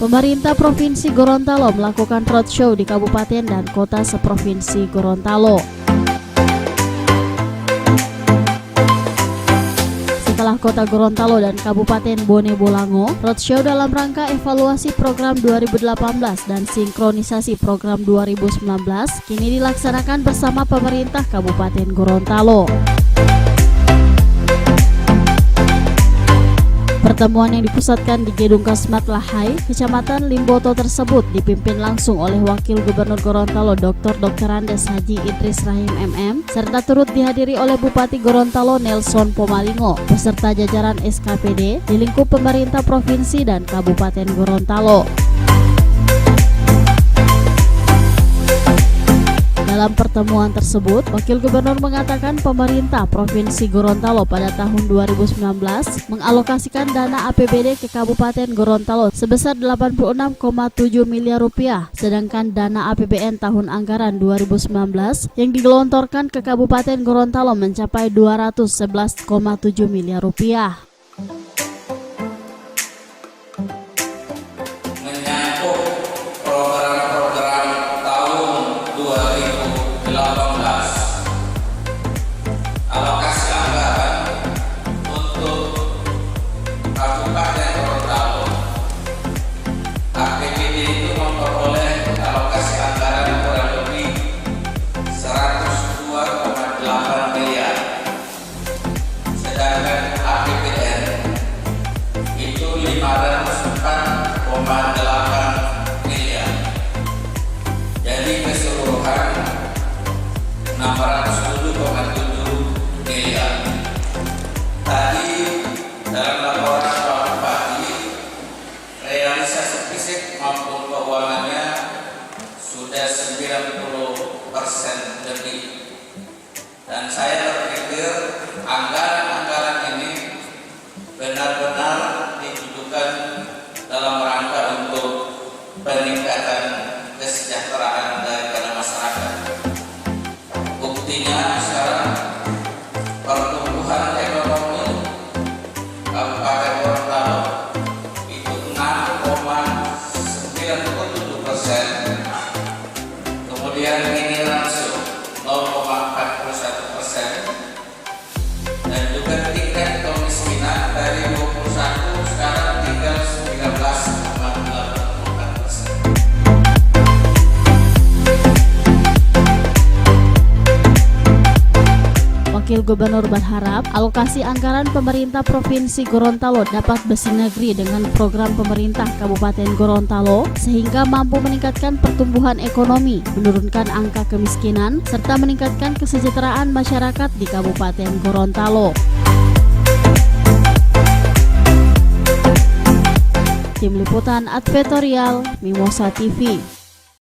Pemerintah Provinsi Gorontalo melakukan roadshow di kabupaten dan kota seprovinsi Gorontalo. Setelah kota Gorontalo dan Kabupaten Bone Bolango, roadshow dalam rangka evaluasi program 2018 dan sinkronisasi program 2019 kini dilaksanakan bersama pemerintah Kabupaten Gorontalo. Pertemuan yang dipusatkan di Gedung Kasmat Lahai, Kecamatan Limboto tersebut dipimpin langsung oleh Wakil Gubernur Gorontalo Dr. Andes Haji Idris Rahim MM, serta turut dihadiri oleh Bupati Gorontalo Nelson Pomalingo, beserta jajaran SKPD di lingkup pemerintah provinsi dan Kabupaten Gorontalo. Dalam pertemuan tersebut, Wakil Gubernur mengatakan pemerintah Provinsi Gorontalo pada tahun 2019 mengalokasikan dana APBD ke Kabupaten Gorontalo sebesar 86,7 miliar rupiah, sedangkan dana APBN tahun anggaran 2019 yang digelontorkan ke Kabupaten Gorontalo mencapai 211,7 miliar rupiah. Alokasi anggaran untuk Kabupaten Gorontalo, APBD itu memperoleh alokasi anggaran kurang lebih 102,8 miliar, sedangkan APBN itu 504,8 miliar. Jadi keseluruhan 607,7 miliar. Tadi dalam laporan Pak Bupati, realisasi fisik maupun keuangannya sudah 90% lebih. Dan saya berpikir anggaran-anggaran ini benar-benar ditujukan dalam rangka untuk peningkatan kesejahteraan daripada masyarakat. Buktinya sekarang pertumbuhan ekonomi Kabupaten Gorontalo itu 6,97%, kemudian ini rasio 0,41%, dan juga tingkat kemiskinan dari 21 sekarang tinggal 19,84%. Wakil Gubernur berharap alokasi anggaran pemerintah Provinsi Gorontalo dapat bersinergi dengan program pemerintah Kabupaten Gorontalo sehingga mampu meningkatkan pertumbuhan ekonomi, menurunkan angka kemiskinan, serta meningkatkan kesejahteraan masyarakat di Kabupaten Gorontalo. Tim Liputan Advertorial Mimosa TV.